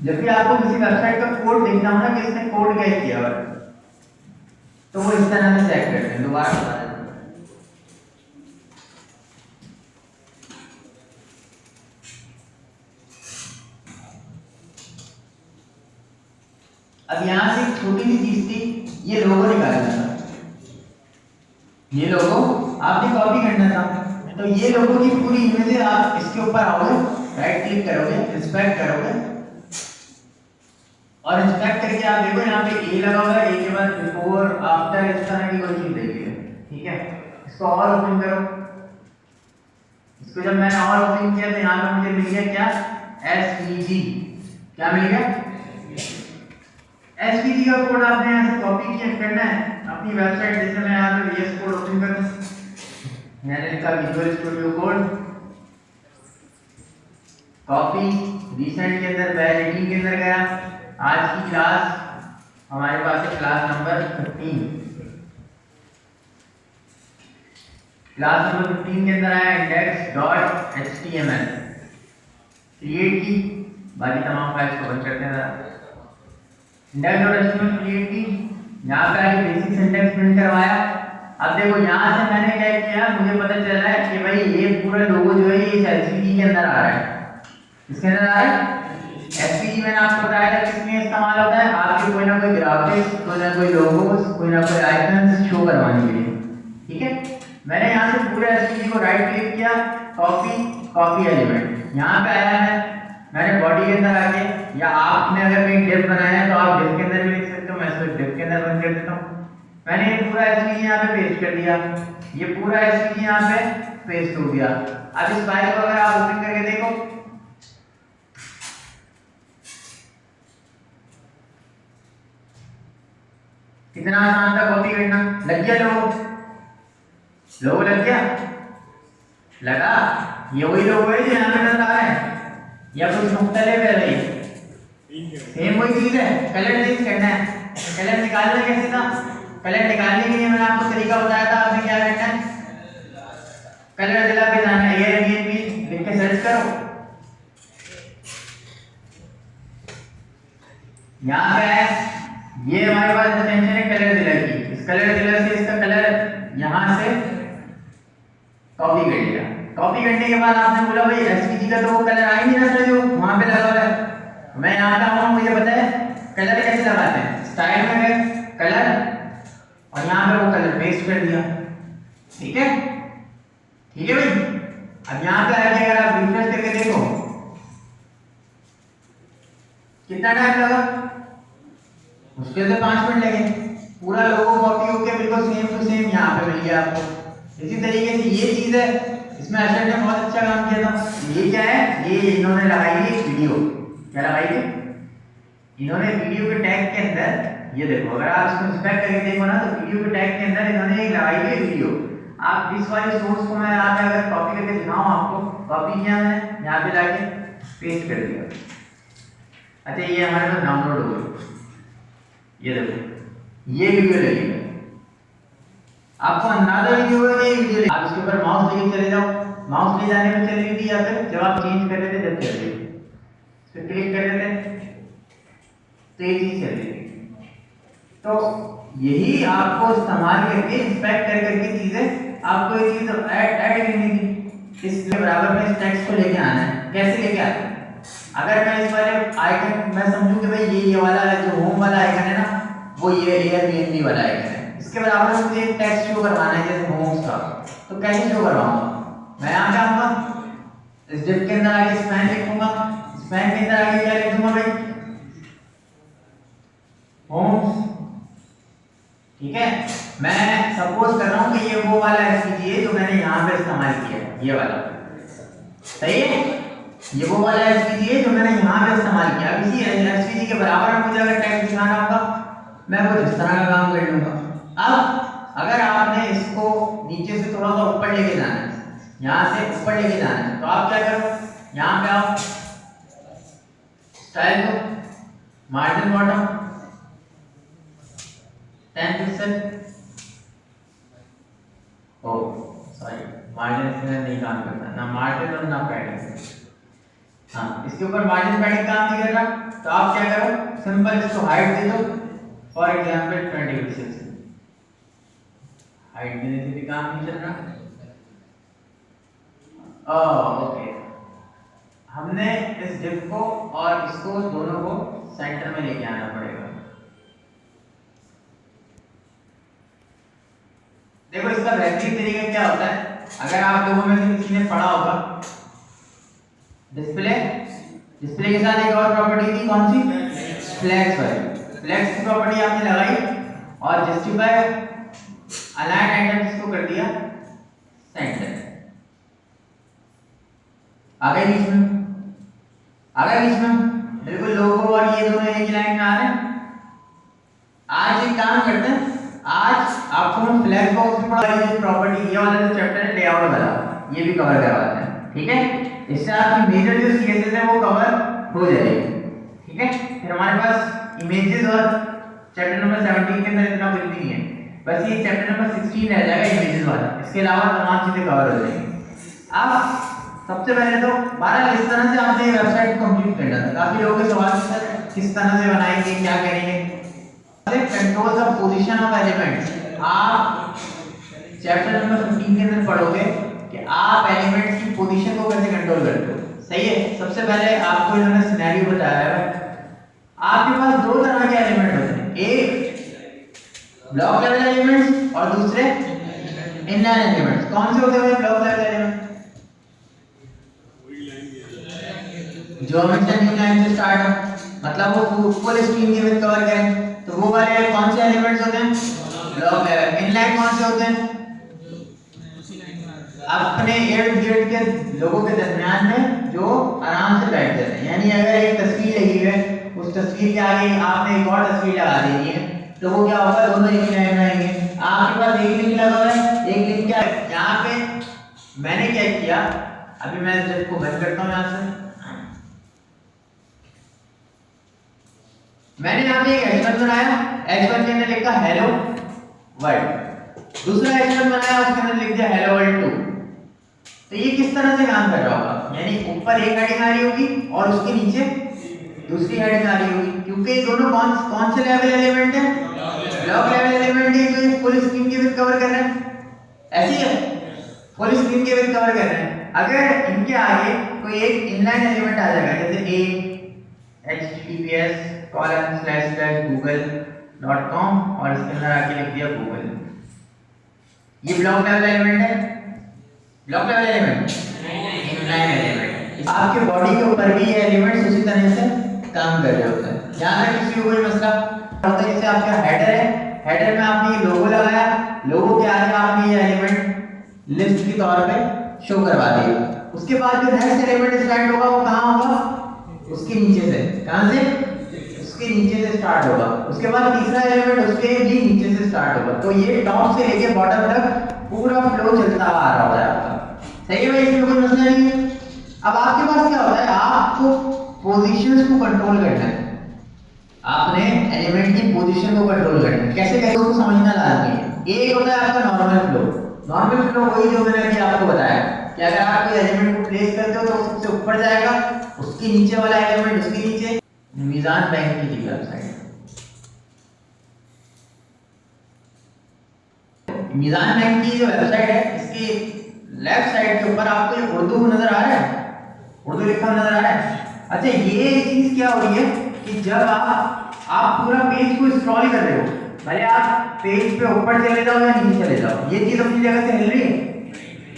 जब भी आपको किसी वेबसाइट का कोड देखना हो ना कि इसने कोड क्या किया हुआ है, तो वो इस तरह से चेक करते हैं। दोबारा बता देता हूं। अब यहां से एक छोटी सी चीज थी, ये लोगो निकालना था। ये लोगो आपने कॉपी करना था, तो ये लोगो की पूरी इमेज आप इसके ऊपर आओगे, राइट क्लिक करोगे, इंस्पेक्ट करोगे, और इंस्पेक्ट करके आप देखो यहाँ पे ए लगा हुआ है, ए के बाद बिफोर आफ्टर इस तरह की कोई चीज देखिए। ठीक है, इसको और ओपन करो। इसको जब मैंने और ओपन किया तो यहाँ पे मुझे मिल गया क्या, एसवीजी। क्या मिल गया, एसवीजी का कोड आपने यहाँ से कॉपी किया करना है अपनी वेबसाइट। जैसे मैं यहाँ पे VS कोड ओपन करूँ, मैंने लिखा visual studio code, copy, recent के अंदर वैलिडिटी के अंदर गया, आज की क्लास हमारे पास है क्लास नंबर 15। क्लास नंबर 15 के अंदर आया index.html क्रिएट की, बाकी तमाम फाइल्स को बंद करते हैं। index.html क्रिएट की, यहाँ पे आके बेसिक सिंटैक्स प्रिंट करवाया। अब देखो यहाँ से मैंने क्या किया, मुझे पता चला है कि भाई ये पूरा लोगो जो है ये एसवीजी के अंदर आ रहा है। इसके अंदर आ रहा है एसवीजी। मैंने आपको बताया था किसमें इस्तेमाल होता है, आपके कोई ना कोई ग्राफिक्स, कोई ना कोई लोगोस, कोई ना कोई आइकन्स शो करवाने के लिए। ठीक है, मैंने यहाँ से पूरे एसवीजी को राइट क्लिक किया, कॉपी, कॉपी एलिमेंट, यहाँ पे आया है। मैंने बॉडी के अंदर आके, या आपने अगर कहीं डिव बनाया है तो आप डिव के अंदर भी लिख सकते हो, मैं इसको डिव के अंदर बंद कर देता हूँ। मैंने ये पूरा एसवीजी यहाँ पे पेस्ट कर दिया, ये पूरा एसवीजी यहाँ पे पेस्ट हो गया। अब इस फाइल को अगर आप ओपन करके देखो, कितना आसान था कॉपी करना। लग गया लोगो, लोगो लग गया, लगा। ये वही लोगो है जो यहाँ पे नजर आ रहा है, या कुछ मुख्तलिफ है भाई, सेम वही चीज है। कलर चेंज करना है, कलर निकालना कैसे था, कलर निकालने के लिए मैंने आपको तरीका बताया था। आपने क्या करना है, कलर जिला पे जाना है, ARGB लिख के सर्च करो, यहाँ पे है, ये हमारे पास एक्सटेंशन है कलर जिला की। इस कलर जिला से इसका कलर यहाँ से कॉपी कर लिया। कॉपी करने के बाद आपने बोला भाई एसवीजी का तो वो कलर आ ही नहीं रहा था जो वहां पे लगा हुआ है। मैं यहाँ का हूँ, मुझे पता है कलर कैसे लगाते हैं, स्टाइल में गए कलर, और यहाँ पे वो कलर पेस्ट कर दिया। ठीक है, ठीक है भाई। अब यहाँ पे आके अगर आप रिफ्रेश करके देखो, कितना टाइम लगा, मुश्किल से 5 मिनट लगे, पूरा लोगो कॉपी होके बिल्कुल सेम टू सेम यहाँ पे मिल गया आपको। इसी तरीके से ये चीज है, इसमें अशर ने बहुत अच्छा काम किया था। ये क्या है, ये इन्होंने लगाई है वीडियो, क्या लगाई है इन्होंने वीडियो के टैग के अंदर। ये देखो, अगर आप इसको इंस्पेक्ट करके देखो ना, तो वीडियो के टैग के अंदर इन्होंने एक लगाई है वीडियो। आप इस वाले सोर्स को मैं यहाँ पे अगर कॉपी करके दिखाऊं आपको, कॉपी किया मैंने, यहाँ पे लाके पेस्ट कर दिया। अच्छा, ये हमारे पास डाउनलोड हो गया, ये देखो ये वीडियो लगेगा, आपको अंदाजा भी नहीं होगा कि ये वीडियो। आप इसके ऊपर माउस लेके चले जाओ, माउस ले जाने में चल रही थी, या फिर जब आप चेंज कर रहे थे जब चल रही थी, इस पर क्लिक कर रहे थे तो ये चीज चल रही थी। तो यही आपको इस्तेमाल करके इंस्पेक्ट कर करके चीजें आपको ये चीज ऐड करनी थी। इसके बराबर में इस टेक्स्ट को लेके आना है। कैसे लेके आते हैं, अगर मैं इस वाले आइकन, मैं समझूं कि भाई ये वाला जो होम वाला आइकन है ना, वो ये एयरबीएनबी वाला आइकन है, इसके बराबर में मुझे एक टेक्स्ट शो करवाना है जैसे होम्स का। तो कैसे शो करवाऊंगा, मैं यहाँ क्या आऊंगा, इस डिव के अंदर आके स्पैन लिखूंगा, स्पैन के अंदर आके क्या लिख दूंगा भाई, होम्स। ठीक है, मैं सपोज कर रहा हूँ कि ये वो वाला एसवीजी है जो मैंने यहाँ पे इस्तेमाल किया है, ये वाला, सही है, ये वो वाला एसवीजी है जो मैंने यहाँ पे इस्तेमाल किया। अब इसी एसवीजी के बराबर में मुझे अगर टेक्स्ट दिखाना होगा, मैं कुछ इस तरह का काम कर लूंगा। अब अगर आपने इसको नीचे से थोड़ा सा ऊपर लेके जाना है, यहाँ से ऊपर लेके जाना है, तो आप क्या करो, यहाँ पे आओ, स्टाइल को, मार्जिन बॉटम 10 पिक्सल, ओ सॉरी, मार्जिन इसमें नहीं काम करता, ना मार्जिन और ना पैडिंग। हाँ, इसके ऊपर मार्जिन पैडिंग काम नहीं कर रहा, तो आप क्या करो, सिंपल इसको हाइट दे दो, फॉर एग्जाम्पल 20 पिक्सल। हाइट देने से भी काम नहीं चल रहा। ओके, हमने इस डिप को और इसको दोनों को सेंटर में लेके आना पड़ेगा। देखो इसका बेहतरीन तरीका क्या होता है, अगर आप लोगों में से किसी ने पढ़ा होगा डिस्प्ले, डिस्प्ले के साथ एक और प्रॉपर्टी थी, कौन सी, फ्लैक्स वाली। फ्लैक्स की प्रॉपर्टी आपने लगाई और जस्टिफाई अलाइन आइटम्स को कर दिया सेंटर। आ गए बीच में, आ गए बीच में, बिल्कुल लोगो और ये दोनों एक लाइन में आ रहे हैं। आज एक काम करते हैं, आज आपको हम फ्लैग बॉक्स में पढ़ा प्रॉपर्टी, ये वाला जो चैप्टर है लेआउट वाला, ये भी कवर करवाते हैं, ठीक है। इससे आपकी मेजर जो सीएसएस है वो कवर हो जाएगी, ठीक है। फिर हमारे पास इमेजेस और चैप्टर नंबर 17 के अंदर इतना कुछ नहीं है, बस ये चैप्टर नंबर 16 रह जाएगा इमेजेस वाला, इसके अलावा तमाम चीजें कवर हो जाएंगी। अब सबसे पहले तो 12 इस तरह से आपने वेबसाइट को कंप्लीट करना था। काफी लोगों के सवाल सर किस तरह से बनाएंगे, क्या करेंगे। Control the position of elements, आप चैप्टर नंबर 15 के अंदर पढ़ोगे कि आप एलिमेंट्स की पोजीशन को कैसे कंट्रोल करते हो, सही है। सबसे पहले आपको इन्होंने सिनेरियो बताया है, आपके पास दो तरह के एलिमेंट होते हैं, एक ब्लॉक लेवल एलिमेंट्स और दूसरे इनलाइन एलिमेंट्स। कौन से होते हैं ब्लॉक लेवल एलिमेंट? जो हमेशा न्यू लाइन से स्टार्ट हो, मतलब वो फुल स्क्रीन के विड्थ कवर करें, तो वो वाले कौन से एलिमेंट्स होते हैं, ब्लॉक लेवल। इनलाइन कौन से होते हैं, अपने इर्द गिर्द के लोगों के दरमियान में जो आराम से बैठ जाते हैं। यानी अगर एक तस्वीर लगी है, उस तस्वीर के आगे आपने एक और तस्वीर लगा देनी है, तो वो क्या होगा, दोनों एक लाइन में आएंगे। आपके पास एक लिंक लगा हुआ है, एक लिंक क्या है, यहाँ पे मैंने क्या किया, अभी मैं इसको बंद करता हूँ यहाँ से। मैंने यहाँ पे एक H1 बनाया, H1 के अंदर लिखा हेलो वर्ल्ड, दूसरा H1 बनाया, उसके अंदर लिख दिया हेलो वर्ल्ड 2। तो ये किस तरह से काम कर रहा होगा, यानी ऊपर एक हेडिंग आ रही होगी और उसके नीचे दूसरी हेडिंग आ रही होगी, क्योंकि ये दोनों कौन से लेवल एलिमेंट है, ब्लॉक लेवल एलिमेंट है, तो ये फुल स्क्रीन के विड्थ कवर कर रहे हैं, ऐसी है, फुल स्क्रीन के विड्थ कवर कर रहे हैं। अगर इनके आगे कोई एक इनलाइन एलिमेंट आ जाएगा, जैसे https://google.com और इसके अंदर आके लिख दिया गूगल, ये ब्लॉक लेवल एलिमेंट है, block level element, inline element. आपके बॉडी के ऊपर भी ये एलिमेंट्स उसी तरह से काम कर रहे होते हैं। यहाँ पे किसी को कोई मसला होता है, जैसे आपका हेडर है, हेडर में आपने ये लोगो लगाया, लोगो के आगे आपने ये एलिमेंट लिस्ट के तौर पे शो करवा दिया। उसके बाद जो नेक्स्ट एलिमेंट स्टार्ट होगा वो कहाँ होगा, उसके नीचे से, कहाँ से, उसके नीचे से स्टार्ट होगा। उसके बाद तीसरा एलिमेंट उसके भी नीचे से स्टार्ट होगा। तो ये टॉप से लेके बॉटम तक पूरा फ्लो चलता हुआ आ रहा है आपका, सही है भाई, इसमें कोई मसला नहीं है। अब आपके पास क्या होता है, आपको पोजीशंस को कंट्रोल करना है, आपने एलिमेंट की पोजीशन को कंट्रोल करना है। कैसे कैसे उसको समझना लाजमी है। एक होता है आपका नॉर्मल फ्लो, नॉर्मल फ्लो वही जो मैंने अभी आपको बताया कि अगर आप कोई एलिमेंट को प्लेस करते हो तो वो सबसे ऊपर जाएगा, उसके नीचे वाला एलिमेंट उसके नीचे। मीजान बैंक की वेबसाइट, मीजान बैंक की जो वेबसाइट है, इसकी लेफ्ट साइड के ऊपर आपको ये उर्दू नजर आ रहा है, उर्दू लिखा नजर आ रहा है। अच्छा, ये चीज क्या हो रही है कि जब आप पूरा पेज को स्क्रॉल कर रहे हो, भले आप पेज पे ऊपर चले जाओ या नीचे चले जाओ, ये चीज अपनी जगह से हिल रही है,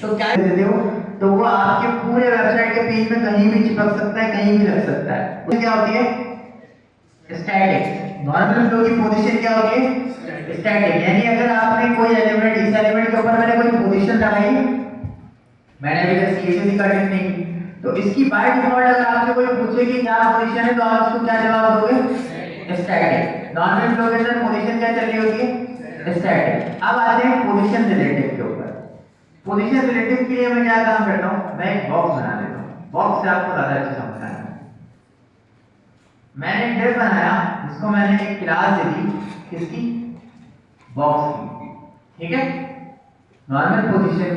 तो क्या देते हो, तो वो आपके पूरे वेबसाइट के पेज में कहीं भी चिपक सकता है, कहीं भी लग सकता है। वो क्या होती है, स्टैटिक। नॉर्मल फ्लो की पोजीशन क्या होती है, स्टैटिक। यानी अगर आपने कोई एलिमेंट, इस एलिमेंट के ऊपर मैंने कोई पोजीशन लगाई, मैंने अभी तक सीएसएस का टेस्ट नहीं की, तो इसकी बाय डिफॉल्ट अगर आपसे कोई पूछे कि क्या पोजीशन है, तो आप उसको क्या जवाब दोगे, स्टैटिक। नॉर्मल फ्लो के अंदर पोजीशन क्या चल रही होती है, स्टैटिक। अब आते हैं पोजीशन रिलेटिव के ऊपर। पोजीशन रिलेटिव के लिए मैं क्या काम करता हूँ, मैं एक बॉक्स बना लेता हूँ, बॉक्स से आपको ज्यादा अच्छा समझ आएगा। मैंने एक डिव बनाया, जिसको मैंने एक क्लास दे दी, किसकी, बॉक्स की, ठीक है। नॉर्मल पोजीशन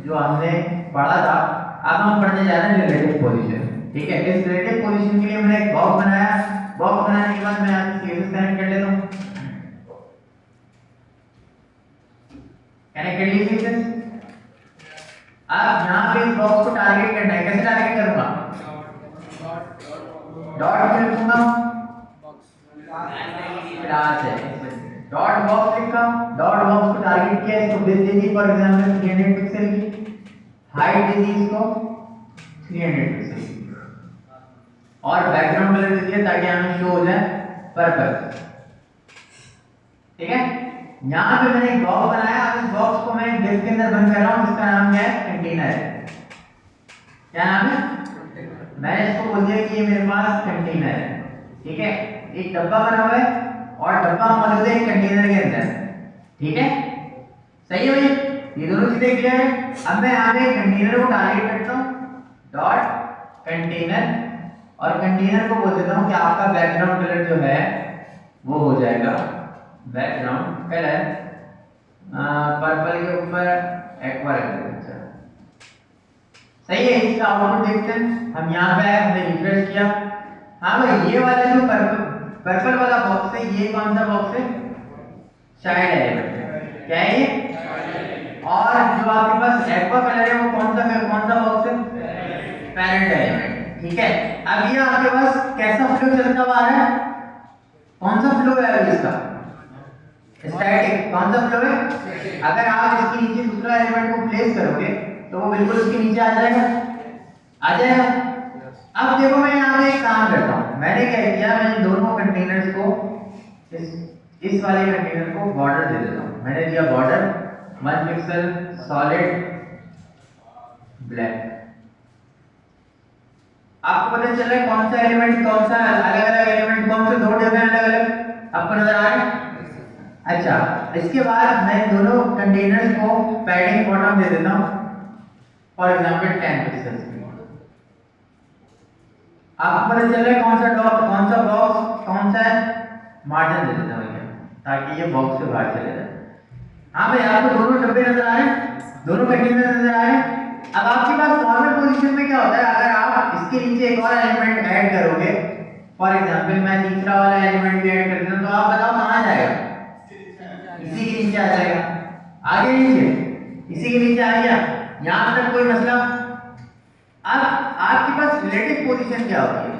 जो हमने पढ़ा था, अब हम पढ़ने जा रहे हैं रिलेटिव पोजीशन, ठीक है, इस रिलेटिव पोजीशन के लिए मैंने एक बॉक्स बनाया। बॉक्स बनाने के बाद मैं यहाँ से सीरीज कनेक्ट कर लेता हूँ। कनेक्ट कर लीजिए। अब यहाँ पे इस बॉक्स को टारगेट करना है। कैसे टारगेट करूंगा? डॉट में लिखूंगा क्लास है, डॉट बॉक्स लिखा, डॉट बॉक्स को टारगेट किया, इसको width they the for example 300 pixel की, हाइट दे दी इसको 300 पिक्सल की, और बैकग्राउंड कलर दे दिया ताकि हमें शो हो जाए पर्पल। ठीक है, यहाँ पे मैंने एक बॉक्स बनाया। अब इस बॉक्स को मैं डिफ के अंदर बंद कर रहा हूँ, इसका नाम क्या है? कंटेनर है। क्या नाम है? मैंने इसको बोल दिया कि ये मेरे पास कंटेनर है। ठीक है, एक डब्बा बना हुआ है और डब्बा मौजूद है एक कंटेनर के अंदर। ठीक है, सही है भाई, ये दोनों चीजें क्लियर है। अब मैं यहाँ पे कंटेनर को टारगेट करता हूँ, डॉट कंटेनर, और कंटेनर को बोल देता हूँ कि आपका बैकग्राउंड कलर जो है वो हो जाएगा बैकग्राउंड कलर पर्पल के ऊपर एक्वा रख देते हैं। सही है, इसका आउटपुट देखते हैं। हम यहाँ पे आए, हमने रिफ्रेश किया। हाँ भाई, ये वाला जो पर्पल वाला बॉक्स है, ये कौन सा बॉक्स है? Child element. क्या है ये? और जो आपके पास एक्वा कलर है वो कौन सा बॉक्स है? Parent element. ठीक है, अब ये आपके पास कैसा फ्लो चलता हुआ आ रहा है? कौन सा फ्लो है अभी इसका? स्टैटिक। कौन सा फ्लो है? अगर आप इसके नीचे दूसरा एलिमेंट को प्लेस करोगे तो वो बिल्कुल उसके नीचे आ जाएगा, आ जाएगा। अब देखो, मैं यहाँ पे एक काम करता हूँ। मैंने क्या किया, मैंने दोनों कंटेनर्स को इस वाले कंटेनर को बॉर्डर दे देता हूँ। मैंने दिया बॉर्डर 1 पिक्सल सॉलिड ब्लैक। आपको पता चल रहा है कौन सा एलिमेंट कौन सा, अलग-अलग एलिमेंट कौन से, 2 डब्बे अलग-अलग आपको नजर आ रहे हैं। अच्छा, इसके बाद मैं दोनों कंटेनर्स को पैडिंग बॉटम दे देता हूँ, फॉर एग्जांपल 10 पिक्सेल्स। आपको पता चल रहा है कौन सा डॉट, कौन सा बॉक्स, कौन सा मार्जिन दे देता हूँ ताकि ये बॉक्स से बाहर चले जाए। हाँ भाई, आपको दोनों डब्बे नजर आ रहे हैं, दोनों कंटेनर नजर आ रहे हैं। अब आपके पास नॉर्मल पोजीशन में क्या होता है, अगर आप इसके नीचे एक और एलिमेंट ऐड करोगे, फॉर एग्जांपल मैं तीसरा वाला एलिमेंट भी ऐड कर देता हूं, तो आप बताओ कहां जाएगा? इसी के नीचे आ जाएगा। आगे नीचे इसी के नीचे आ गया, यहां तक कोई मसला। अब आपके पास रिलेटिव पोजीशन क्या होती है?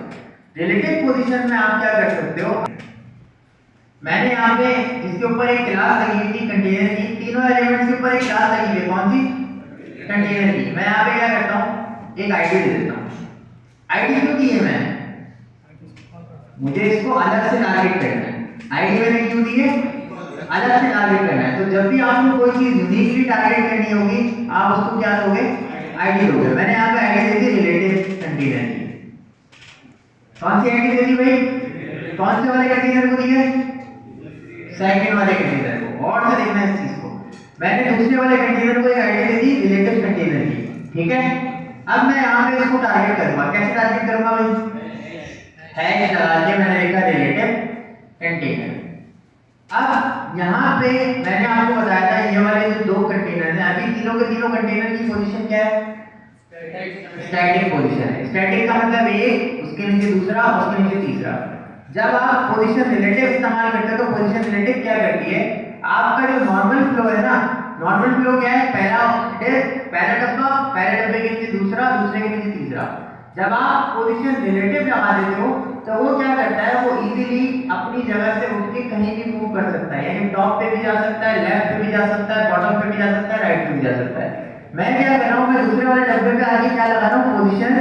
रिलेटिव पोजीशन में आप क्या कर सकते हो, मैंने यहाँ पे इसके ऊपर एक क्लास लगी हुई थी कंटेनर की, तीनों एलिमेंट्स के ऊपर एक क्लास लगी हुई है। कौन सी? कंटेनर की। मैं यहाँ पे क्या करता हूँ, एक आईडी दे देता हूँ। आईडी क्यों दी है मैंने? मुझे इसको अलग से टारगेट करना है। आईडी मैंने क्यों दी है? अलग से टारगेट करना है। तो जब भी आपको कोई चीज यूनिकली टारगेट करनी होगी, आप उसको क्या दोगे? आईडी दोगे। मैंने यहाँ पे आईडी दे दी रिलेटिव कंटेनर की। कौन सी आईडी दे दी भाई? कौन से वाले कंटेनर को दी है? सेकंड वाले कंटेनर को। और से देखना है इस चीज को, मैंने दूसरे वाले कंटेनर को एक आईडी दे दी रिलेटिव कंटेनर की। ठीक है, अब मैं यहाँ पे इसको टारगेट करूंगा। कैसे टारगेट करूंगा भाई? हैश लगा के मैंने लिखा रिलेटिव कंटेनर। अब यहाँ पे मैंने आपको बताया था ये वाले जो 2 कंटेनर हैं, अभी तीनों के तीनों कंटेनर की पोजीशन क्या है? स्टैटिक पोजीशन है। स्टैटिक का मतलब एक, उसके नीचे दूसरा, उसके नीचे तीसरा। जब आप पोजीशन रिलेटिव इस्तेमाल करते हो तो पोजीशन रिलेटिव क्या करती है, आपका जो नॉर्मल फ्लो है ना, नॉर्मल फ्लो क्या है? पहला डब्बे के नीचे दूसरा, दूसरे के नीचे तीसरा। जब आप पोजीशन रिलेटिव लगा देते हो तो वो क्या करता है, वो इजीली अपनी जगह से उठ के कहीं भी मूव कर सकता है। यानी टॉप पे भी जा सकता है, लेफ्ट पे भी जा सकता है, बॉटम पे भी जा सकता है, राइट पे भी जा सकता है। मैं क्या कर रहा हूँ, मैं दूसरे वाले डब्बे पे आगे क्या लगा रहा हूँ? Position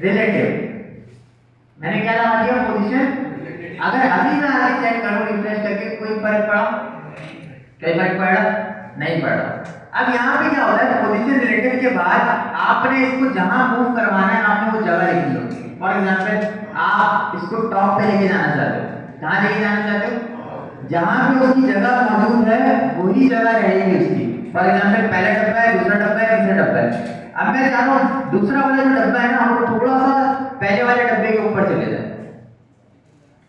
relative. मैंने क्या लगा दिया? पोजीशन। अगर अभी मैं आगे चेक करूं रिफ्रेश करके, कोई फर्क पड़ा? कोई फर्क पड़ा? नहीं पड़ा। अब यहाँ पे क्या होता है, पोजीशन रिलेटिव के बाद आपने इसको जहां मूव करवाना है, आपने वो जगह लिखनी होगी। फॉर एग्जांपल आप इसको टॉप पे लेके जाना चाहते हो, कहां लेके जाना चाहते हो? जहां पे उसकी जगह मौजूद है वही जगह रहेगी उसकी। फॉर एग्जांपल पहला डब्बा है, दूसरा डब्बा है, तीसरा डब्बा है। अब मैं चाह रहा हूं दूसरा वाला जो डब्बा है ना, वो थोड़ा सा पहले वाले डब्बे के ऊपर चले जाए।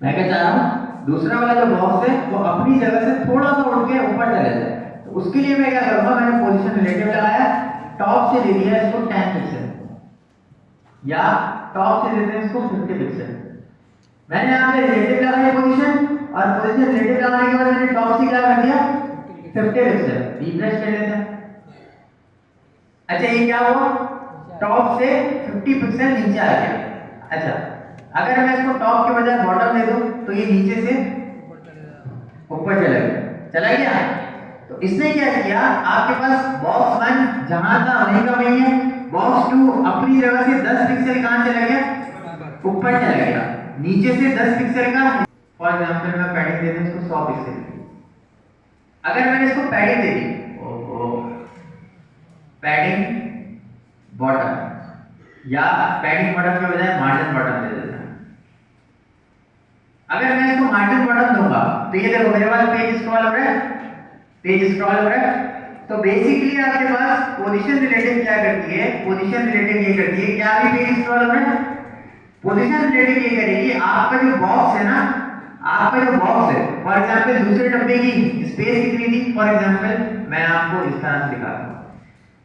मैं क्या चाह रहा हूं, दूसरा वाला जो बॉक्स है वो अपनी जगह से थोड़ा सा उठ के ऊपर चले जाए। तो उसके लिए मैं क्या करूंगा, मैंने पोजीशन रिलेटिव लगाया, टॉप से ले लिया इसको 10 पिक्सल या टॉप से देते हैं इसको 50 पिक्सल। मैंने यहाँ पे रिलेटिव लगाई पोजीशन, और पोजीशन रिलेटिव लगाने के बाद मैंने टॉप से क्या कर दिया 50 पिक्सल। रिफ्रेश कर लेते हैं। अच्छा ये क्या हुआ, टॉप से 50 पिक्सल नीचे आ गया। अच्छा अगर मैं इसको टॉप के बजाय बॉटम दे दूं तो ये नीचे से ऊपर चला गया। तो इसने क्या किया, आपके पास बॉक्स 1 जहां था वहीं का वहीं है, बॉक्स 2 अपनी जगह से 10 पिक्सल कहां चला गया, ऊपर चला गया, नीचे से 10 पिक्सल का। फॉर एग्जांपल मैं पैडिंग दे दूं इसको 100 पिक्सल की। अगर मैंने इसको पैडिंग दे दी, पैडिंग बॉटम या पैडिंग बॉटम के बजाय मार्जिन बॉटम दे देता हूं। अगर मैं इसको मार्जिन बॉटम दूंगा तो ये देखो मेरे पास पेज स्क्रॉल हो रहा है, पेज स्क्रॉल हो रहा है। तो बेसिकली आपके पास पोजीशन रिलेटिव क्या करती है, पोजीशन रिलेटिव ये करती है, क्या अभी पेज स्क्रॉल हो रहा है, पोजीशन रिलेटिव ये करेगी, आपका जो बॉक्स है ना, आपका जो बॉक्स है, फॉर एग्जांपल दूसरे डब्बे की स्पेस कितनी थी, फॉर एग्जांपल मैं आपको इस तरह से दिखाता हूं।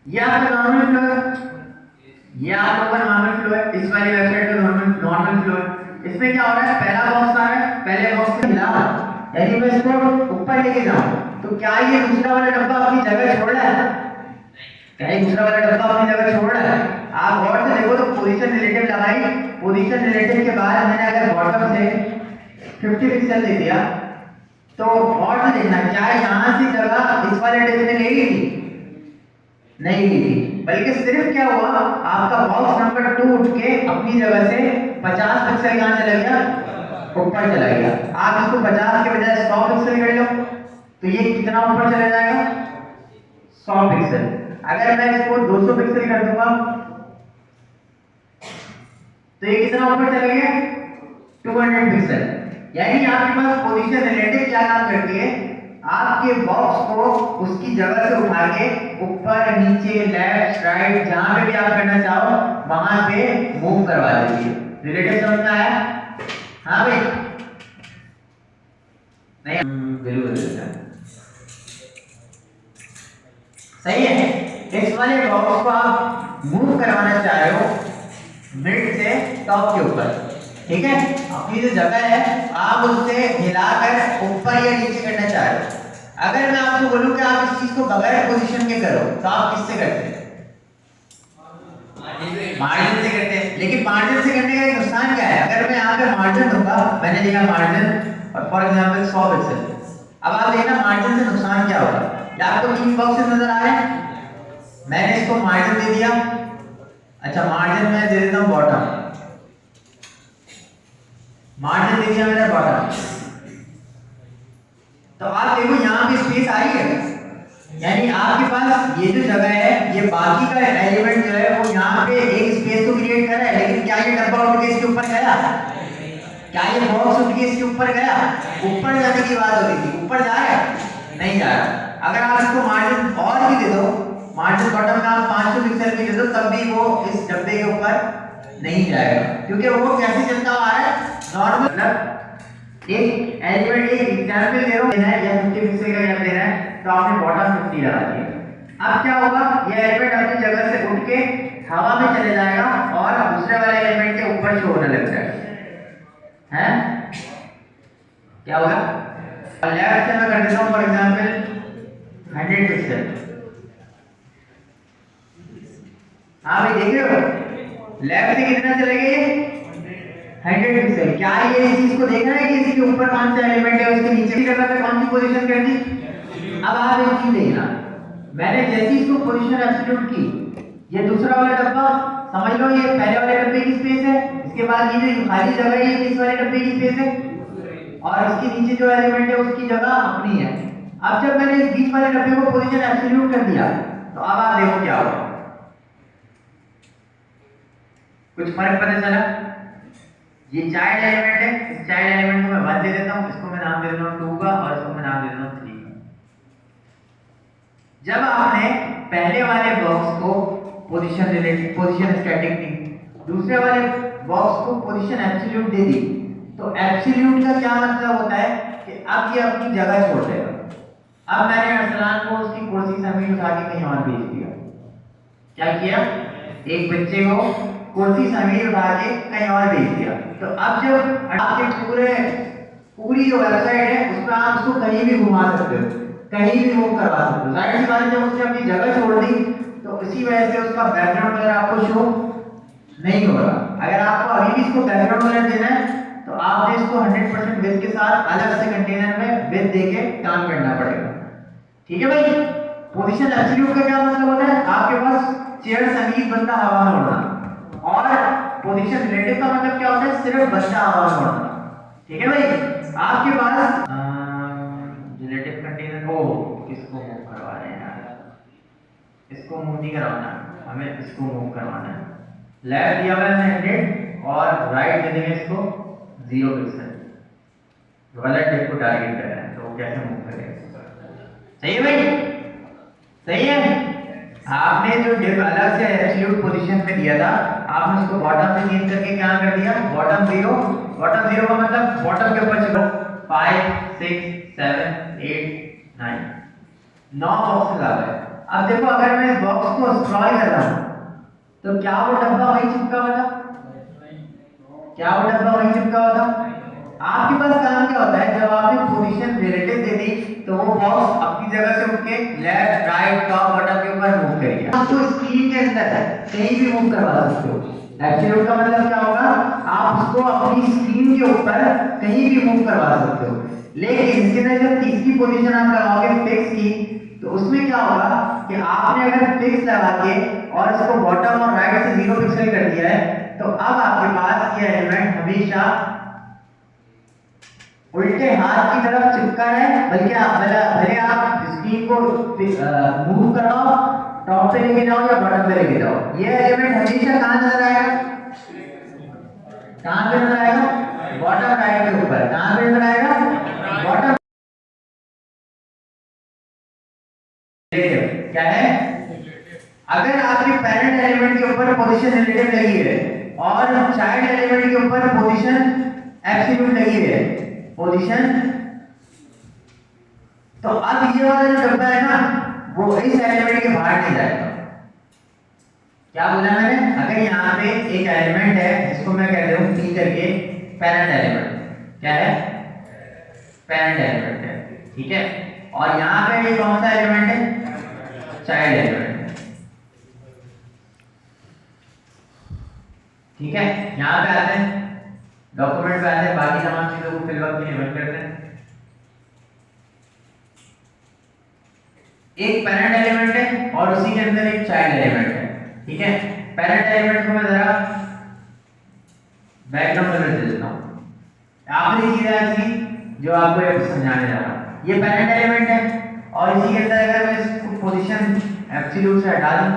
ये आपका नॉर्मल फ्लो है, ये आपका नॉर्मल फ्लो है, इस वाली वेबसाइट का नॉर्मल फ्लो है। इसमें क्या हो रहा है, पहला बॉक्स आ रहा है, पहले बॉक्स से हिलाओ, यानी मैं इसको ऊपर लेके जाऊं, तो क्या ये दूसरा वाला डब्बा अपनी जगह छोड़ रहा है, क्या ये दूसरा वाला डब्बा अपनी जगह छोड़ रहा है। आप गौर से देखो तो पोजीशन रिलेटिव लगाई, पोजीशन रिलेटिव के बाद मैंने अगर बॉटम से 50 पिक्सल दे दिया, तो और से देखना क्या यहां से जगह इस वाले डिस्क ने ले ली थी, नहीं ली थी, बल्कि सिर्फ क्या हुआ, आपका बॉक्स नंबर 2 उठ के अपनी जगह से 50 पिक्सल कहां चला गया, ऊपर चला गया। आप इसको 50 के बजाय 100 पिक्सल कर लो, तो ये कितना ऊपर चला जाएगा, 100 पिक्सल। अगर मैं इसको 200 पिक्सल कर दूंगा तो ये कितना ऊपर चला गया, 200 पिक्सल। यानी आपके पास पोजीशन रिलेटिव क्या काम करती है, आपके बॉक्स को उसकी जगह से उठा के ऊपर नीचे लेफ्ट राइट जहां पे भी आप करना चाहो वहां पे मूव करवा देती है। रिलेटिव समझ में आया? हाँ भाई नहीं, बिल्कुल सही है। इस वाले बॉक्स को आप मूव करवाना चाह रहे हो मिड से टॉप के ऊपर, ठीक है, अपनी जो जगह है आप उससे हिलाकर ऊपर या नीचे करना चाह रहे हो। अगर मैं आपको बोलूं कि आप इस चीज को बगैर पोजीशन के करो तो आप किससे करते हैं, मार्जिन से करते हैं। लेकिन मार्जिन से करने का एक नुकसान क्या है, अगर मैं यहाँ पे मार्जिन दूंगा, मैंने लिखा मार्जिन और फॉर एग्जांपल 100 पिक्सल, अब आप देखना मार्जिन से नुकसान क्या होगा। क्या आपको 3 बॉक्सेस नजर आ रहे हैं, मैंने इसको मार्जिन दे दिया, अच्छा मार्जिन मैं दे देता हूं बॉटम, मार्जिन दे दिया मैंने बॉटम, तो आप देखो यहाँ पे स्पेस आई है, यानी आपके पास ये जो जगह है, ये बाकी का एलिमेंट जो है वो यहाँ पे एक स्पेस तो क्रिएट कर रहा है, लेकिन क्या ये डब्बा उठ के इसके ऊपर गया, क्या ये बॉक्स उठ के इसके ऊपर गया, ऊपर जाने की बात हो रही थी, ऊपर जा रहा है, नहीं जा रहा। अगर आप इसको मार्जिन और भी दे दो, मार्जिन बॉटम का आप 500 पिक्सल भी दे दो, तब भी वो इस डब्बे के ऊपर नहीं जाएगा, क्योंकि वो कैसे चलता हुआ है, नॉर्मल, मतलब एक एलिमेंट, एक एग्जांपल दे रहा है या 50 पिक्सल का गैप दे रहा है, तो आपने बॉटम 50 लगा दिया। अब क्या होगा, ये एलिमेंट अपनी जगह से उठ के हवा में चले जाएगा और दूसरे वाले एलिमेंट के ऊपर शो होने लग जाएगा, हैं? क्या होगा, और लेफ्ट से मैं कर देता हूं फॉर एग्जांपल 100 पिक्सल। हाँ भाई देख रहे हो, लेफ्ट से कितना चले गए, 100 पिक्सल। क्या ये इस चीज को देख रहा है कि इसके ऊपर कौन सा एलिमेंट है, उसके नीचे भी करना है, कौन सी पोजीशन करनी। अब आप एक चीज देखना, मैंने जैसे इसको पोजीशन एब्सोल्यूट की, ये दूसरा वाला डब्बा समझ लो ये पहले वाले डब्बे की स्पेस है, इसके बाद ये जो खाली जगह है ये इस वाले डब्बे की स्पेस है, और इसके नीचे जो एलिमेंट है उसकी जगह अपनी है। अब जब मैंने इस बीच वाले डब्बे को पोजीशन एब्सोल्यूट कर दिया, तो अब आप देखो क्या होगा, कुछ फर्क पता चला। ये चाइल्ड एलिमेंट है, इस चाइल्ड एलिमेंट को मैं 1 दे देता हूं, इसको मैं नाम दे देता हूं 2 का, और इसको मैं नाम दे देता हूं 3 का। जब आपने पहले वाले बॉक्स को पोजीशन रिलेटिव, पोजीशन स्टैटिक दी, दूसरे वाले बॉक्स को पोजीशन एब्सोल्यूट दे दी, तो एब्सोल्यूट का क्या मतलब होता है कि अब ये अपनी जगह छोड़ देगा। अब मैंने अरसलान को उसकी कुर्सी से अमीर उठा के कहीं और भेज दिया, क्या किया, एक बच्चे को कुर्सी समेट उठा के कहीं और भेज दिया। तो अब जब आपके पूरी जो वेबसाइट है उस पर आप उसको कहीं भी घुमा सकते हो, कहीं भी मूव करवा सकते हो। जाहिर सी बात है, जब उसने अपनी जगह छोड़ दी तो इसी वजह से उसका बैकग्राउंड कलर आपको शो नहीं हो रहा। अगर आपको अभी भी इसको बैकग्राउंड कलर देना है तो आपने इसको 100% विड्थ के साथ अलग से कंटेनर में विड्थ देके काम करना पड़ेगा। ठीक है भाई। पोजीशन एब्सोल्यूट का क्या मतलब होता है? आपके पास चेयर समीप बंदा हवा में उड़ना, और पोजीशन रिलेटिव का मतलब क्या होता है? सिर्फ बंदा हवा में उड़ना। ठीक है भाई। आपके पास रिलेटिव कंटेनर को किसको मूव करवा रहे हैं यार? इसको मूव नहीं करवाना, हमें इसको मूव करवाना है। लेफ्ट दिया हुआ है 100 और राइट दे देंगे इसको 0 पिक्सल। गलत टेप को टारगेट कर रहे हैं तो कैसे मूव करेगा? सही है भाई, सही है। आपने जो डिप अलग से एब्सोल्यूट पोजीशन पे दिया था, आपने उसको बॉटम से चेंज करके क्या कर दिया? बॉटम 0। बॉटम 0 का मतलब बॉटम के ऊपर चलो 5 6 7 8 9 9 बॉक्सेस आ गए। अब देखो, अगर मैं इस बॉक्स को स्क्रॉल कर रहा हूं तो क्या वो डब्बा वहीं चिपका हुआ था? क्या वो डब्बा वहीं चिपका हुआ था? आपके पास काम क्या होता है? जब आपने पोजीशन रिलेटिव दे दी तो वो बॉक्स अपनी जगह से उठ के लेफ्ट राइट टॉप बॉटम के ऊपर मूव करेगा। आप तो स्क्रीन के अंदर है कहीं भी मूव करवा सकते हो। एब्सोल्यूट का मतलब क्या होगा? आप उसको अपनी स्क्रीन के ऊपर कहीं भी मूव करवा सकते हो। लेकिन इसके अंदर जब तीसरी पोजीशन आप लगाओगे फिक्स की, तो उसमें क्या होगा कि आपने अगर फिक्स लगा के और इसको बॉटम और राइट से 0 पिक्सल कर दिया है, तो अब आपके पास ये एलिमेंट हमेशा उल्टे हाथ की तरफ चिपका है। बल्कि भले आप स्क्रीन को मूव कराओ, टॉप पे लेके जाओ या बॉटम पे लेके जाओ, ये एलिमेंट हमेशा कहां नजर आएगा? कहां पे नजर आएगा? बॉटम राइट के ऊपर। कहां पे नजर आएगा? बॉटम। क्या है? अगर आपके पेरेंट एलिमेंट के ऊपर पोजीशन रिलेटिव लगी है और चाइल्ड एलिमेंट के ऊपर पोजीशन एब्सोल्यूट लगी है, पोजीशन, तो अब ये वाला जो डब्बा है ना, वो इस एलिमेंट के बाहर नहीं जाएगा। क्या बोला मैंने? अगर यहाँ पे एक एलिमेंट है जिसको मैं कहता हूँ P करके, पेरेंट एलिमेंट। क्या है? पेरेंट एलिमेंट है। ठीक है। और यहाँ पे ये कौन सा एलिमेंट है? Child element. ठीक है। यहाँ पे आते हैं, डॉक्यूमेंट पे आते हैं, बाकी तमाम चीजों को फिल वक्त के लिए बंद करते हैं। एक पेरेंट एलिमेंट है और उसी के अंदर एक चाइल्ड एलिमेंट है। ठीक है। पेरेंट एलिमेंट को मैं जरा बैकग्राउंड कलर दे देता हूं। आखिरी चीज है जो आपको ये समझाने जा रहा हूं। ये पेरेंट एलिमेंट है और इसी के अंदर अगर मैं इसको पोजीशन एब्सोल्यूट से हटा दूं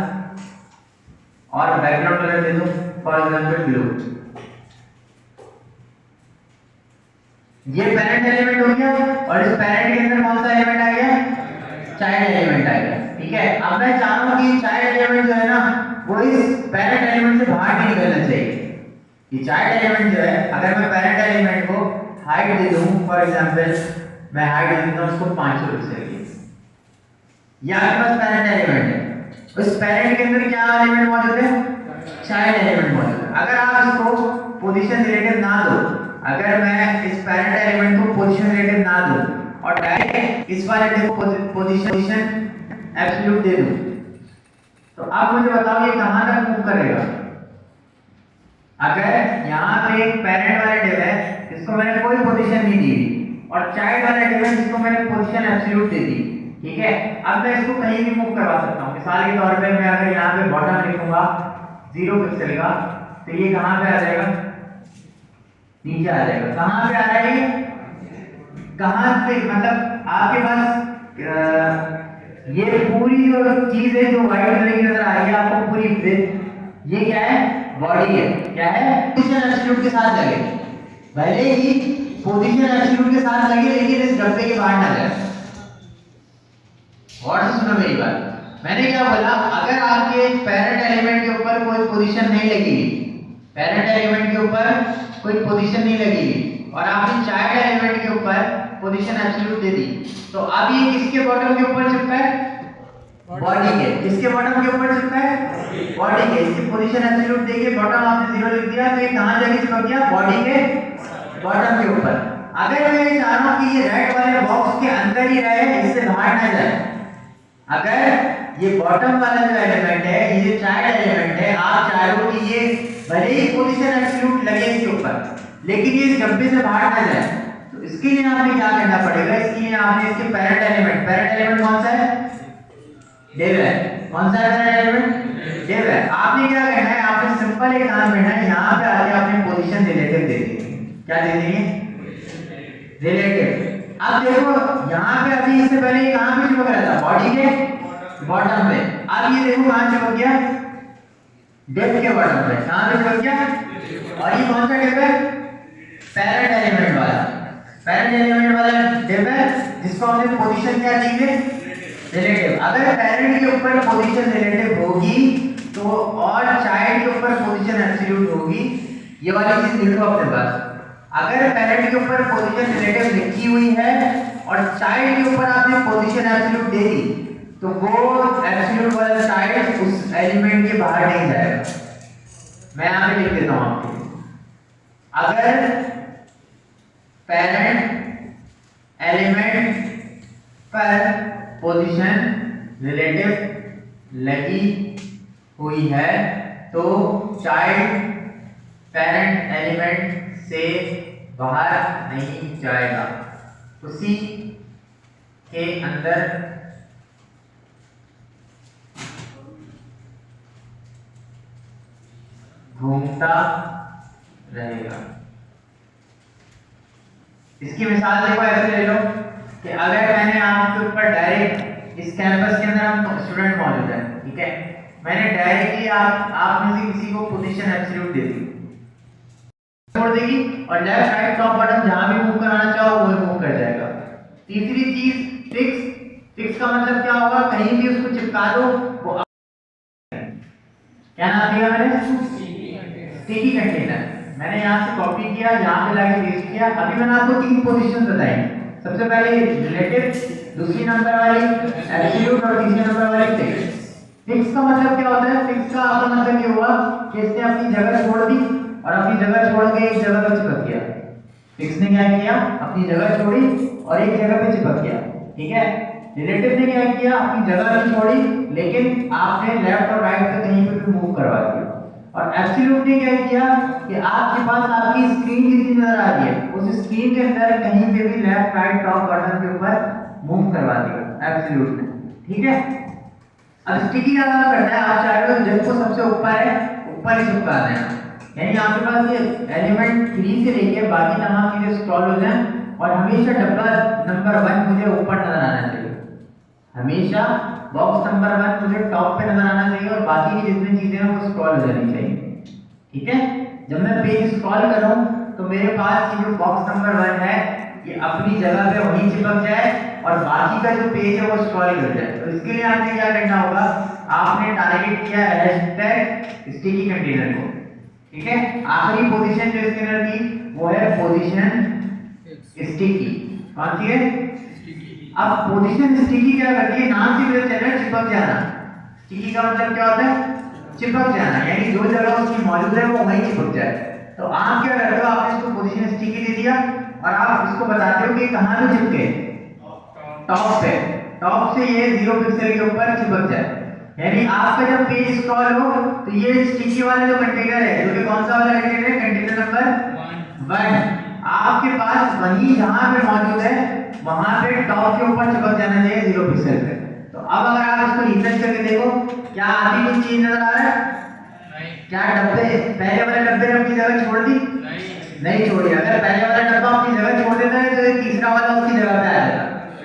और बैकग्राउंड कलर दे दूं, फॉर एग्जांपल ब्लू, ये पेरेंट एलिमेंट हो गया और इस पेरेंट के अंदर कौन सा एलिमेंट आ गया? चाइल्ड एलिमेंट आ गया। ठीक है। अब मैं चाहूंगा कि चाइल्ड एलिमेंट जो है ना, वो इस पेरेंट एलिमेंट से बाहर नहीं निकलना चाहिए। ये चाइल्ड एलिमेंट जो है, अगर मैं पेरेंट एलिमेंट को हाइट दे दूं, फॉर एग्जांपल मैं हाइट दे देता हूं उसको 500 पिक्सल की, ये आपके पास पेरेंट एलिमेंट है। उस पेरेंट के अंदर क्या एलिमेंट मौजूद है? चाइल्ड एलिमेंट मौजूद है। अगर आप इसको पोजीशन रिलेटिव ना दो, अगर मैं इस पेरेंट एलिमेंट को पोजीशन रिलेटिव ना दूं और डायरेक्ट इस वाले को पोजीशन एब्सोल्यूट दे दूं, तो आप मुझे बताओ ये कहां तक मूव करेगा? अगर यहाँ पे एक पेरेंट वाला डिव है जिसको मैंने कोई पोजीशन नहीं दी और चाइल्ड वाला डिव है जिसको मैंने पोजीशन एब्सोल्यूट दे दी, ठीक है, अब मैं इसको कहीं भी मूव करवा सकता हूँ। मिसाल के तौर पे मैं अगर यहाँ पे बॉटम लिखूंगा 0 पिक्सल का, तो ये कहाँ पे आ जाएगा? नीचे आ जाएगा। कहाँ पे आ जाएगा? कहाँ पे? मतलब आपके पास ये पूरी जो चीज है जो व्हाइट कलर की नजर आ रही है आपको पूरी विड्थ, ये क्या है? बॉडी है। क्या है? पोजीशन एब्सोल्यूट के साथ लगे, भले ही पोजीशन एब्सोल्यूट के साथ लगे लेकिन इस डब्बे के बाहर ना जाए। और सुनो मेरी बात, मैंने क्या बोला? अगर आपके पेरेंट एलिमेंट के ऊपर कोई पोजीशन नहीं लगी, पेरेंट एलिमेंट के ऊपर कोई पोजीशन नहीं लगी और आपने चाइल्ड एलिमेंट के ऊपर पोजीशन एब्सोल्यूट दे दी, तो अब ये किसके बॉटम के ऊपर चिपका है? बॉडी के, किसके बॉटम के ऊपर चिपका है? बॉडी के। इसकी पोजीशन एब्सोल्यूट देखिए, बॉटम आपने 0 लिख दिया तो ये कहां जाके चिपक गया? बॉडी के बॉटम के ऊपर। अगर मैं चाह रहा हूं कि ये रेड वाले बॉक्स के अंदर ही रहे, इससे बाहर ना जाए, अगर ये बॉटम वाला जो एलिमेंट है, ये जो चाइल्ड एलिमेंट है, आप चाह रहे हो कि ये भले ही पोजीशन एब्सोल्यूट लगे इसके ऊपर, लेकिन ये इस डब्बे से बाहर ना जाए, तो इसके लिए आपने क्या करना पड़ेगा? इसके लिए आपने इसके पैरेंट एलिमेंट कौन सा है? डिव है। कौन सा है पैरेंट एलिमेंट? डिव है। आपने क्या करना है? आपने सिंपल एक काम करना है, यहाँ पे आके आपने पोजीशन रिलेटिव दे देंगे। क्या दे देंगे? रिलेटिव। अब देखो यहाँ पे अभी इससे पहले ये कहाँ पे चिपक रहा था? बॉडी के बॉटम पे। अब ये देखो कहाँ चिपक गया? डिव के बॉटम पे। कहाँ पे चिपक गया? और ये कौन सा डिव है? पैरेंट एलिमेंट वाला। पैरेंट एलिमेंट वाला डिव है, जिसको हमने पोजीशन क्या दी है? रिलेटिव। अगर पैरेंट के ऊपर पोजीशन रिलेटिव होगी तो और चाइल्ड के ऊपर पोजीशन एब्सोल्यूट होगी। ये वाली चीज लिखो अपने पास। अगर पैरेंट के ऊपर पोजीशन रिलेटिव लिखी हुई है और चाइल्ड के ऊपर आपने पोजीशन एब्सोल्यूट दे दी, तो वो एब्सोल्यूट वाला चाइल्ड उस एलिमेंट के बाहर नहीं जाएगा। मैं यहां पे लिख देता हूं आपको। अगर पैरेंट एलिमेंट पर पोजीशन रिलेटिव लगी हुई है तो चाइल्ड पैरेंट एलिमेंट से बाहर नहीं जाएगा, उसी के अंदर घूमता रहेगा। इसकी मिसाल देखो, ऐसे ले लो कि अगर मैंने आपके ऊपर डायरेक्ट इस कैंपस के अंदर हम स्टूडेंट मौजूद है, ठीक है, मैंने डायरेक्टली आप में से किसी को पोजीशन एब्सोल्यूट दे दी, छोड़ देगी और लेफ्ट राइट टॉप बटन जहां भी मूव कराना चाहो वो मूव कर जाएगा। तीसरी चीज फिक्स। फिक्स का मतलब क्या होगा? कहीं भी उसको चिपका दो वो क्या नाम दिया मैंने? Sticky container. मैंने यहां से कॉपी किया, यहां पे लाके पेस्ट किया। अभी मैंने आपको 3 पोजीशन बताई। सबसे पहले रिलेटिव, दूसरी नंबर वाली एब्सोल्यूट और तीसरे नंबर वाली फिक्स। फिक्स का मतलब क्या होता है? फिक्स का आपका मतलब ये हुआ कि इसने अपनी जगह छोड़ दी और अपनी जगह छोड़ के एक जगह पर चिपक गया। फिक्स ने क्या किया? अपनी जगह छोड़ी और एक जगह पे चिपक गया, ठीक है। रिलेटिव ने क्या किया? अपनी जगह भी छोड़ी लेकिन आपने लेफ्ट और राइट पे कहीं पे भी मूव करवा दिया। और एब्सोल्यूट ने क्या किया कि आपके पास आपकी स्क्रीन जितनी नजर आ रही है उस स्क्रीन के अंदर कहीं पे भी लेफ्ट राइट टॉप बटन के ऊपर मूव करवा दिया एब्सोल्यूट ने, ठीक है। अब स्टिकी का काम करना है, आप चाहे तो जब को सबसे ऊपर है ऊपर ही चिपका देना, यानी आपके पास ये एलिमेंट 3 से लेके बाकी तमाम चीजें स्क्रॉल हो जाएं और हमेशा डब्बा नंबर 1 मुझे ऊपर नजर आना चाहिए। हमेशा बॉक्स नंबर 1 मुझे टॉप पे नजर आना चाहिए और बाकी की जितनी चीजें हैं वो स्क्रॉल हो जानी चाहिए, ठीक है। जब मैं पेज स्क्रॉल करूं तो मेरे पास ये जो बॉक्स नंबर 1 है ये अपनी जगह पे वहीं चिपक जाए और बाकी का जो पेज है वो स्क्रॉल कर जाए। तो इसके लिए आपने क्या करना होगा? आपने टारगेट किया हैशटैग स्टिकी कंटेनर को, ठीक है। आखिरी पोजीशन जो इसके अंदर थी वो है पोजीशन स्टिकी। कौन सी है? अब पोजीशन स्टिकी क्या करती है? नाम से पता चल रहा है चिपक जाना। स्टिकी का मतलब क्या होता है? चिपक जाना, यानी जो जगह उसकी मौजूद है वो वहीं चिपक जाए। तो आप क्या करते हो? आपने इसको पोजीशन स्टिकी दे दिया और आप इसको बताते हो कि कहां पे चिपके? टॉप पे। टॉप से ये 0 पिक्सल के ऊपर चिपक जाए, यानी आपका जब पेज स्क्रॉल हो तो ये स्टिकी वाला जो कंटेनर है, जो कि कौन सा वाला कंटेनर है? कंटेनर नंबर 1, आपके पास वही जहां पे मौजूद है वहां पे टॉप के ऊपर चिपक जाना चाहिए 0 पिक्सल पे। तो अब अगर आप इसको रिफ्रेश करके देखो, क्या अभी कुछ चीज नजर आ रहा है? नहीं। क्या डब्बे पहले वाले डब्बे ने अपनी जगह छोड़ दी? नहीं छोड़ी। अगर पहले वाला डब्बा अपनी जगह छोड़ देता है तो ये तीसरा वाला उसकी जगह पे आ जाएगा,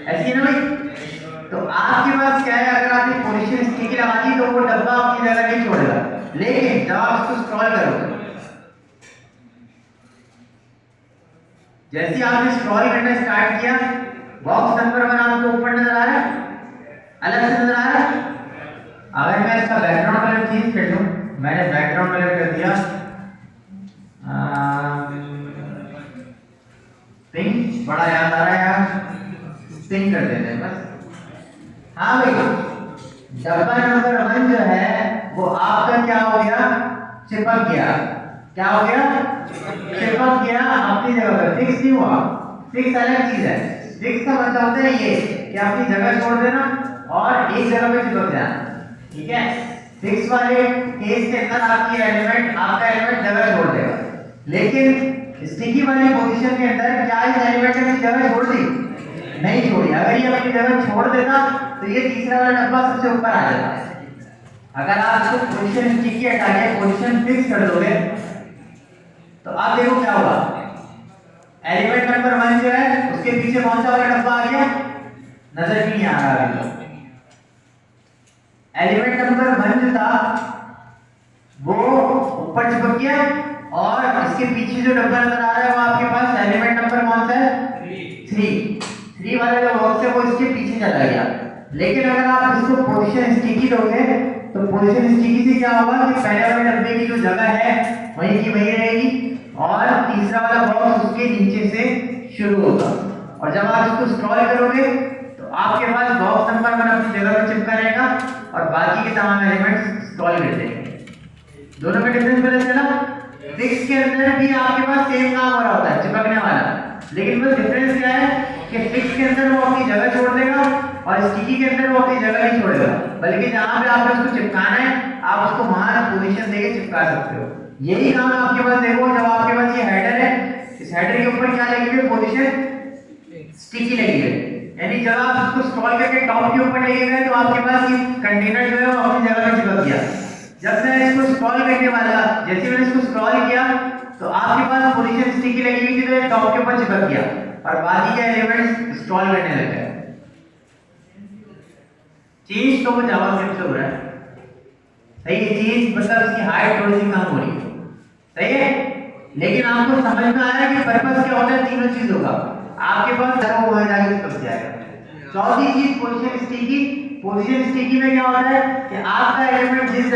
ऐसी है ना भाई। तो आपके पास क्या है? अगर आपने पोजीशन स्टिकी लगा दी तो वो डब्बा अपनी जगह नहीं छोड़ेगा, लेकिन जब आप इसको स्क्रॉल करोगे, जैसे ही आपने स्क्रॉल करना स्टार्ट किया, बॉक्स नंबर 1 आपको ऊपर नजर आ रहा है, अलग से नजर आ रहा है। अगर मैं इसका बैकग्राउंड कलर चेंज कर दूं, मैंने बैकग्राउंड कलर कर दिया पिंक, बड़ा याद आ रहा है यार, पिंक कर देते हैं बस। हाँ भाई, डब्बा नंबर 1 जो है वो आपका क्या हो गया, चिपक गया। क्या हो गया, चिपक गया अपनी जगह पर, फिक्स नहीं हुआ। फिक्स अलग चीज है। फिक्स का मतलब होता है ये कि अपनी जगह छोड़ देना और एक जगह पे चिपक जाना, ठीक है। फिक्स वाले केस के अंदर आपका एलिमेंट जगह छोड़ देगा, लेकिन स्टिकी वाली पोजीशन के अंदर क्या इस एलिमेंट ने अपनी जगह छोड़ दी, नहीं छोड़ी। अगर ये अपनी जगह छोड़ देता तो ये तीसरा वाला डब्बा सबसे ऊपर आ जाता। अगर आप इसको पोजीशन स्टिकी हटा के पोजीशन फिक्स कर दोगे तो आप देखो क्या होगा, एलिमेंट नंबर 1 जो है उसके पीछे कौन सा वाला डब्बा आ गया, नजर भी नहीं आ रहा अभी तो। एलिमेंट नंबर 1 जो था वो ऊपर चिपक गया और इसके पीछे जो डब्बा नजर आ रहा है वो आपके पास एलिमेंट नंबर कौन सा है, 3 वाला जो बॉक्स है वो इसके पीछे चला गया। लेकिन अगर आप इसको पोजीशन स्टिकी दोगे तो पोजीशन स्टिकी से क्या होगा कि पहले वाले डब्बे की जो जगह है वहीं की वहीं रहेगी और तीसरा वाला बॉक्स उसके नीचे से शुरू होगा। और जब आप इसको स्क्रॉल करोगे तो आपके पास बॉक्स नंबर 1 अपनी जगह पर चिपका रहेगा और बाकी के तमाम एलिमेंट्स स्क्रॉल कर देंगे। दोनों में डिफरेंस पता चला। फिक्स के अंदर भी आपके पास सेम काम हो रहा होता है, चिपकने वाला, लेकिन बस डिफरेंस क्या है कि फिक्स के अंदर वो अपनी जगह छोड़ देगा और स्टिकी के अंदर वो अपनी जगह नहीं छोड़ेगा, बल्कि जहां पे आपने उसको चिपकाना है आप उसको वहां पोजीशन देके चिपका सकते हो। यही काम आपके पास देखो, जब आपके पास ये हेडर है, इस हेडर के ऊपर क्या लगी हुई है, पोजीशन स्टिकी लगी है। यानी जब आप इसको स्क्रॉल करके टॉप के ऊपर लेके गए तो आपके पास ये कंटेनर जो है वो अपनी जगह पे चिपक गया। जब मैं इसको स्क्रॉल करने वाला, जैसे मैंने इसको स्क्रॉल किया तो आपके पास पोजीशन स्टिकी लगी हुई थी तो ये टॉप के ऊपर चिपक गया और बाकी के एलिमेंट्स स्क्रॉल करने लग गए। चेंज तो वो जावास्क्रिप्ट से हो रहा है, सही है। चेंज मतलब इसकी हाइट थोड़ी सी कम हो रही है, सही है। लेकिन आपको समझ में आया कि पर्पस क्या होता है तीनों चीजों का। आपके पास जगह वो जाके चिपक जाएगा। चौथी चीज पोजीशन स्टिकी। पोजीशन स्टिकी में क्या होता है कि आपका एलिमेंट जिस